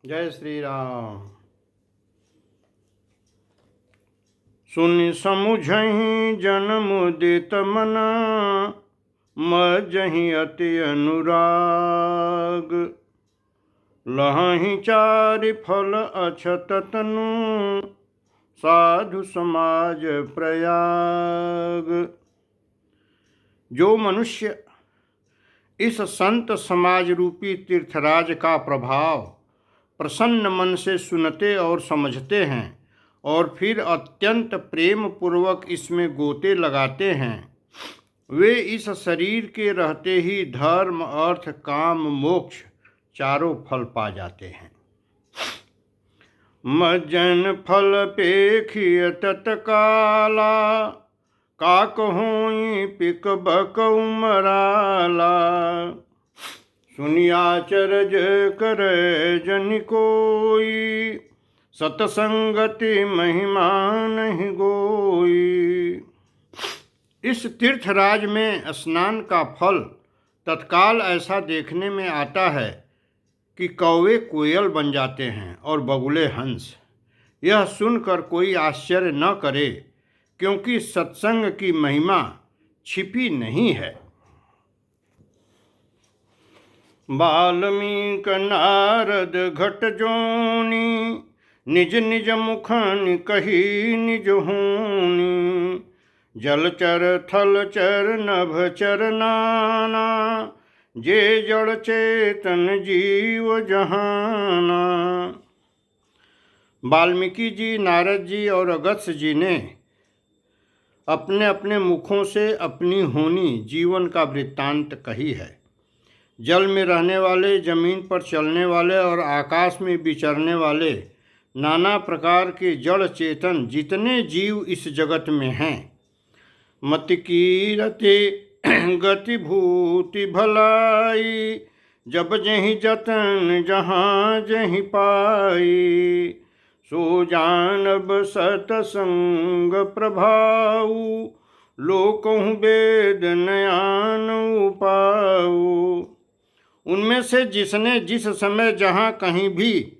जय श्री राम। सुनि समुझहि जन मुदित मना, मज्जहि अति अनुराग। लहहि चारि फल अछत तनु, साधु समाज प्रयाग। जो मनुष्य इस संत समाज रूपी तीर्थराज का प्रभाव प्रसन्न मन से सुनते और समझते हैं और फिर अत्यंत प्रेम पूर्वक इसमें गोते लगाते हैं, वे इस शरीर के रहते ही धर्म अर्थ काम मोक्ष चारों फल पा जाते हैं। मज्जन फल पेखिय तत्काला, काकहोई पिक बकौ मराला। सुनिया चरज करे जन कोई, सतसंगति महिमा नहीं गोई। इस तीर्थराज में स्नान का फल तत्काल ऐसा देखने में आता है कि कौवे कोयल बन जाते हैं और बगुले हंस। यह सुनकर कोई आश्चर्य न करे, क्योंकि सत्संग की महिमा छिपी नहीं है। वाल्मीक नारद घट जोनी, निज निज मुखनि कही निज होनी। जलचर थलचर नभचर नाना, जे जड़ चेतन जीव जहाना। वाल्मीकि जी, नारद जी और अगस्त्य जी ने अपने अपने मुखों से अपनी होनी जीवन का वृत्तांत कही है। जल में रहने वाले, जमीन पर चलने वाले और आकाश में विचरने वाले नाना प्रकार के जड़ चेतन जितने जीव इस जगत में हैं, मति की रति गति भूति भलाई। जब जहीं जतन जहाँ जहीं पाई, सो जानब सतसंग प्रभाऊ। लोकहु वेद नयान उपाऊ। उनमें से जिसने जिस समय जहाँ कहीं भी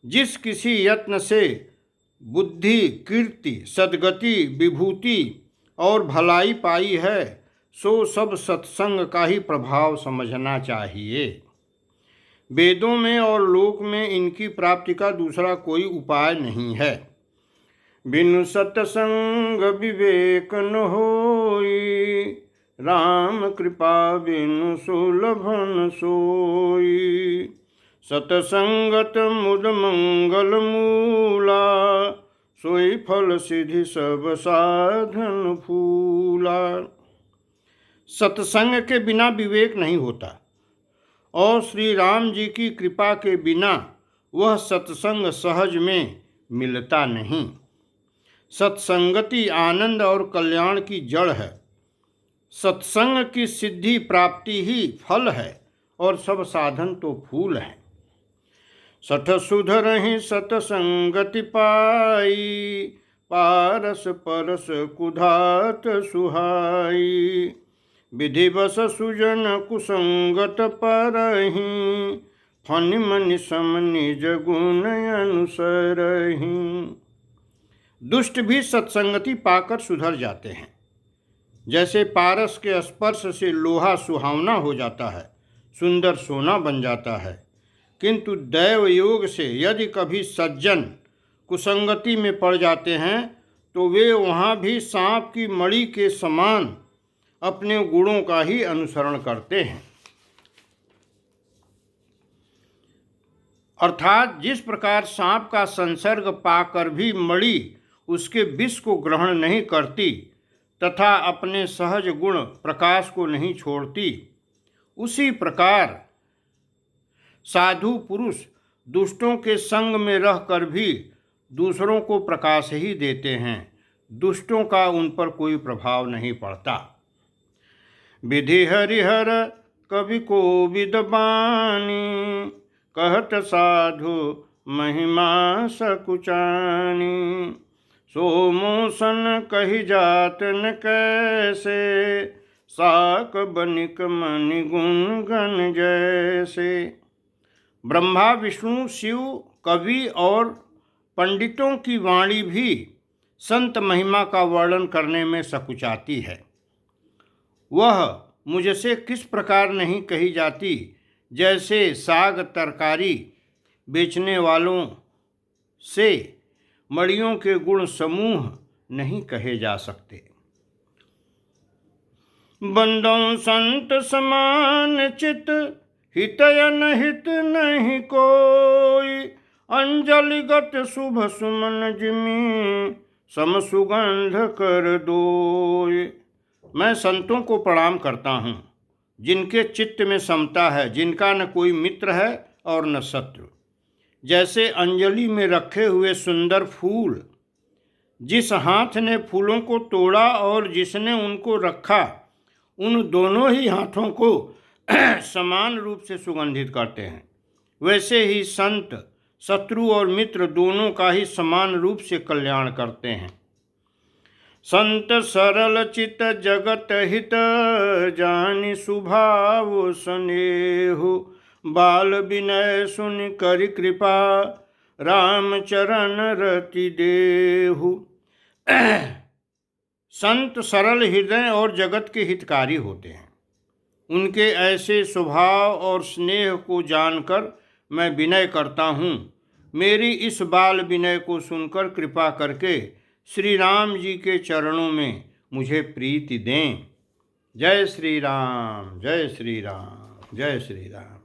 जिस किसी यत्न से बुद्धि कीर्ति सद्गति विभूति और भलाई पाई है, सो सब सत्संग का ही प्रभाव समझना चाहिए। वेदों में और लोक में इनकी प्राप्ति का दूसरा कोई उपाय नहीं है। बिनु सत्संग विवेक न होई, राम कृपा बिनु सुलभन सोई। सतसंगत मुद मंगल मूला, सोई फल सिद्धि सब साधन फूला। सत्संग के बिना विवेक नहीं होता और श्री राम जी की कृपा के बिना वह सत्संग सहज में मिलता नहीं। सत्संगति आनंद और कल्याण की जड़ है। सत्संग की सिद्धि प्राप्ति ही फल है और सब साधन तो फूल हैं। सठ सुधरहि सतसंगति पाई, पारस परस कुधात सुहाई। विधिवश सुजन कुसंगत परहि, फनि मनि सम निज गुण अनुसरहि। दुष्ट भी सत्संगति पाकर सुधर जाते हैं। जैसे पारस के स्पर्श से लोहा सुहावना हो जाता है, सुंदर सोना बन जाता है, किंतु दैव योग से यदि कभी सज्जन कुसंगति में पड़ जाते हैं तो वे वहाँ भी सांप की मणि के समान अपने गुणों का ही अनुसरण करते हैं। अर्थात जिस प्रकार सांप का संसर्ग पाकर भी मणि उसके विष को ग्रहण नहीं करती तथा अपने सहज गुण प्रकाश को नहीं छोड़ती, उसी प्रकार साधु पुरुष दुष्टों के संग में रहकर भी दूसरों को प्रकाश ही देते हैं। दुष्टों का उन पर कोई प्रभाव नहीं पड़ता। विधि हरिहर कवि को विदबानी, कहत साधु महिमा सकुचानी। सो मोसन कही जात न कैसे, साक बनिक मनि गुण गण जैसे। ब्रह्मा, विष्णु, शिव, कवि और पंडितों की वाणी भी संत महिमा का वर्णन करने में सकुचाती है। वह मुझसे किस प्रकार नहीं कही जाती, जैसे साग तरकारी बेचने वालों से मड़ियों के गुण समूह नहीं कहे जा सकते। बंदों संत समान चित, हितय नहित नहीं कोई, अंजलिगत शुभ सुमन जिमि, सम सुगंध कर दोय। मैं संतों को प्रणाम करता हूँ, जिनके चित्त में समता है, जिनका न कोई मित्र है और न शत्रु। जैसे अंजलि में रखे हुए सुंदर फूल, जिस हाथ ने फूलों को तोड़ा और जिसने उनको रखा, उन दोनों ही हाथों को समान रूप से सुगंधित करते हैं, वैसे ही संत शत्रु और मित्र दोनों का ही समान रूप से कल्याण करते हैं। संत सरल चित जगत हित, जानि सुभाव स्नेहु, बाल विनय सुनि करि कृपा, राम चरण रति देहु। संत सरल हृदय और जगत के हितकारी होते हैं। उनके ऐसे स्वभाव और स्नेह को जानकर मैं विनय करता हूँ। मेरी इस बाल विनय को सुनकर कृपा करके श्री राम जी के चरणों में मुझे प्रीति दें। जय श्री राम, जय श्री राम, जय श्री राम।